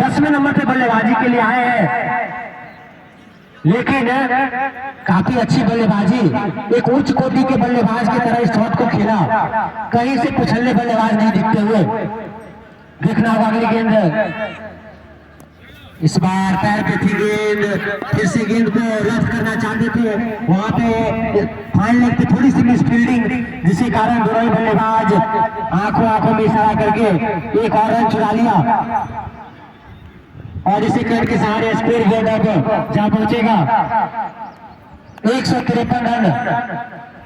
10वें नंबर पे बल्लेबाजी के लिए आए हैं, लेकिन काफी अच्छी बल्लेबाजी, एक उच्च कोटि के बल्लेबाज की तरह इस शॉट को खेला, कहीं से कुचलने बल्लेबाज नहीं दिखते हुए। देखना होगा अगली गेंद। इस बार पैर पे थी गेंद, फिर से गेंद को रफ करना चाहते थे, वहां पे फाइन लेग पे थोड़ी सी मिस फील्डिंग, जिसके कारण दोनों ही बल्लेबाज आंखों में इशारा करके एक और रन चुरा लिया और इसी रन के सहारे स्कोर बोर्ड अब जा पहुंचेगा 153 रन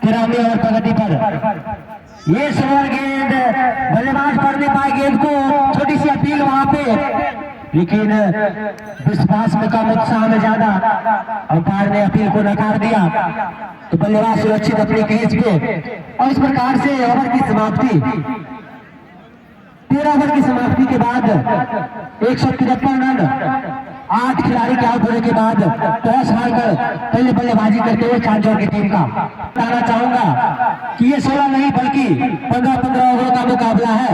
13वीं ओवर प्रगति पर। ये स्लोअर गेंद, बल्लेबाज पढ़ नहीं पाए गेंद को, छोटी सी अपील वहां पे लेकिन विश्वास में कम, उत्साह में ज्यादा, अंपायर ने अपील को नकार दिया। तो बल्लेबाज सुरक्षित अपनी क्रीज पे, और इस प्रकार से ओवर की समाप्ति, 13 ओवर की समाप्ति के बाद 153 रन, 8 खिलाड़ी के आउट होने के बाद टॉस हारकर पहले बल्लेबाजी करते हुए चांचौर की टीम का बताना चाहूंगा कि ये 16 नहीं बल्कि 15-15 ओवर का मुकाबला है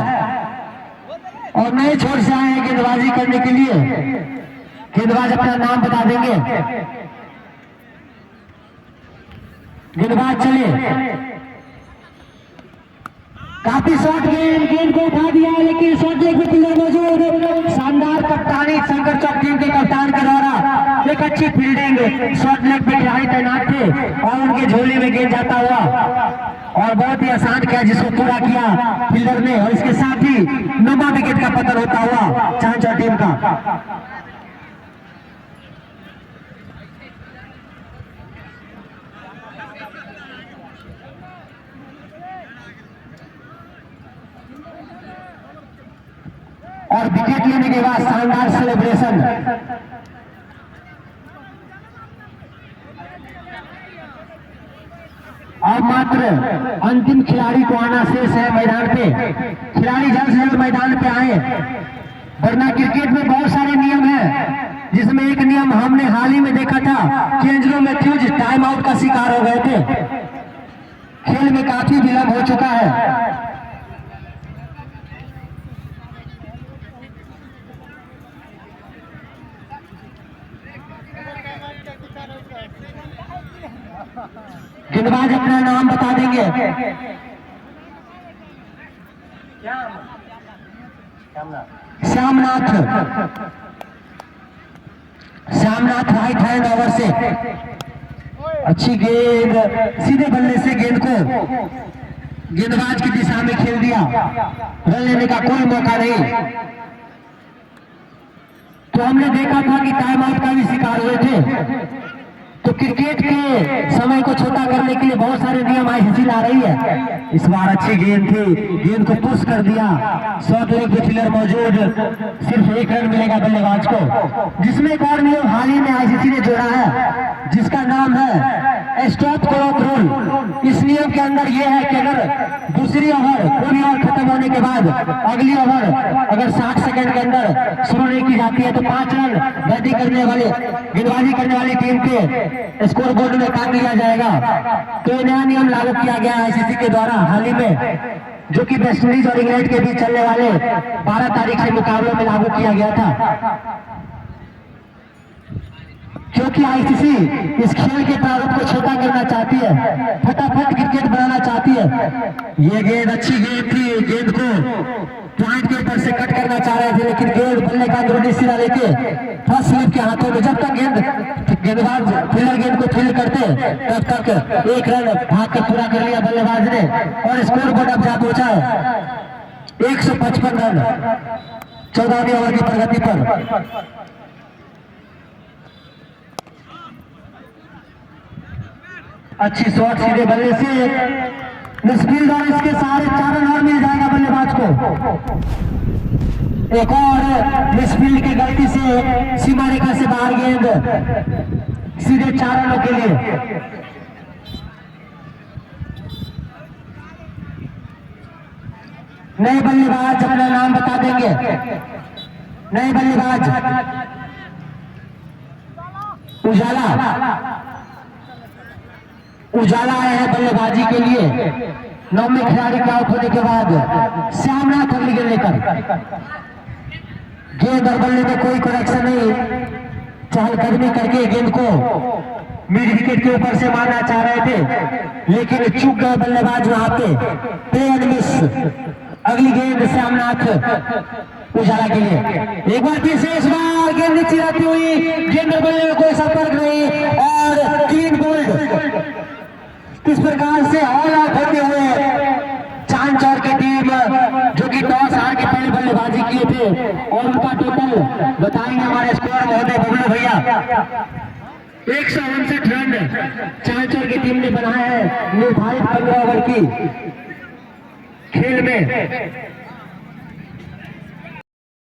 और नए छोर से आए हैं गेंदबाजी करने के लिए। गेंदबाज अपना नाम बता देंगे। गेंदबाज चले, काफी शॉर्ट गेंद को उठा दिया, लेकिन शॉर्ट लेग में प्लेयर मौजूद। शानदार कप्तानी शंकर चौक टीम के कप्तान के द्वारा एक अच्छी फील्डिंग, शॉर्ट लेग पे खिलाड़ी तैनात थे और उनके झोले में गेंद जाता हुआ और बहुत ही आसान किया जिसको पूरा किया फील्डर ने, और इसके साथ ही 9वां विकेट का पतन होता हुआ चांचौर टीम का। और विकेट लेने के बाद शानदार सेलिब्रेशन। अब मात्र अंतिम खिलाड़ी को आना शेष है मैदान पे। खिलाड़ी जल्द से जल्द मैदान पे आए, वरना क्रिकेट में बहुत सारे नियम हैं, जिसमें एक नियम हमने हाल ही में देखा था कि एंजेलो मैथ्यूज टाइम आउट का शिकार हो गए थे। खेल में काफी विलंब हो चुका है। गेंदबाज अपना नाम बता देंगे। श्यामनाथ राइट हैंड ओवर से अच्छी गेंद, सीधे बल्ले से गेंद को गेंदबाज की दिशा में खेल दिया, रन लेने का कोई मौका नहीं। तो हमने देखा था कि टाइम आउट का भी शिकार हुए थे। तो क्रिकेट के समय को छोटा करने के लिए बहुत सारे नियम आईसीसी ला रही है। इस बार अच्छी गेंद थी, गेंद को पुश कर दिया, शॉर्ट लेग पे फील्डर मौजूद, सिर्फ 1 रन मिलेगा बल्लेबाज को। जिसमें एक और नियम हाल ही में आईसीसी ने जोड़ा है, जिसका नाम है स्टॉप क्लॉक रूल। इस नियम के अंदर यह है कि अगर दूसरी ओवर पूरी ओवर खत्म होने के बाद अगली ओवर अगर 60 सेकंड के अंदर शुरू नहीं की जाती है तो 5 रन बैटिंग करने वाले, गेंदबाजी करने वाली टीम के स्कोर बोर्ड में काट लिया जाएगा। तो ये नया नियम लागू किया गया है आईसीसी के द्वारा हाल ही में, जो कि वेस्ट इंडीज और इंग्लैंड के बीच चलने वाले 12 तारीख से मुकाबलों में लागू किया गया था। क्योंकि आईसीसी इस खेल के प्रारूप को छोटा करना चाहती है, फटाफट क्रिकेट बनाना चाहती है। ये गेंद अच्छी गेंद थी, गेंद को पॉइंट के ऊपर से कट करना चाह रहे थे, लेकिन गेंद बल्ले का अंदरूनी सिरा लेके फर्स्ट स्लिप के हाथों में, जब तक गेंदबाज फील्डर गेंद को फील्ड करते तब तक 1 रन भाग के पूरा कर लिया बल्लेबाज ने, और स्कोर बोर्ड अब जा पहुंचा है 155 रन 14वीं ओवर की प्रगति पर। अच्छी शॉट सीधे बल्ले से मिसफील्ड, और इसके सारे 4 रन और मिल जाएगा बल्लेबाज को। एक और मिसफील्ड की गलती से सीमा रेखा से बाहर गेंद, सीधे 4 रनों के लिए। नए बल्लेबाज अपना नाम बता देंगे। नए बल्लेबाज उजाला आए हैं बल्लेबाजी के लिए। 9वें खिलाड़ी के आउट होने के बाद श्यामनाथ अगली गेंद लेकर, गेंद और बल्ले में कोई कनेक्शन नहीं, चहलकदमी करके गेंद को मिड विकेट के ऊपर से मारना चाह रहे थे, लेकिन चूक गए बल्लेबाज वहां पे, प्ले एंड मिस। अगली गेंद श्यामनाथ उजाला के लिए। एक बार फिर से इस बार गेंद नीचे जाती हुई, गेंद और बल्ले में कोई संपर्क नहीं और 3 बोल्ड। इस प्रकार से ऑल आउट होते हुए चांचौर की टीम, जो कि टॉस हार के पहले बल्लेबाजी किए थे, और उनका टोटल बताएंगे हमारे स्कोर महोदय बबलू भैया। 159 रन चांचौर की टीम ने बनाया है निर्धारित 15 ओवर की खेल में।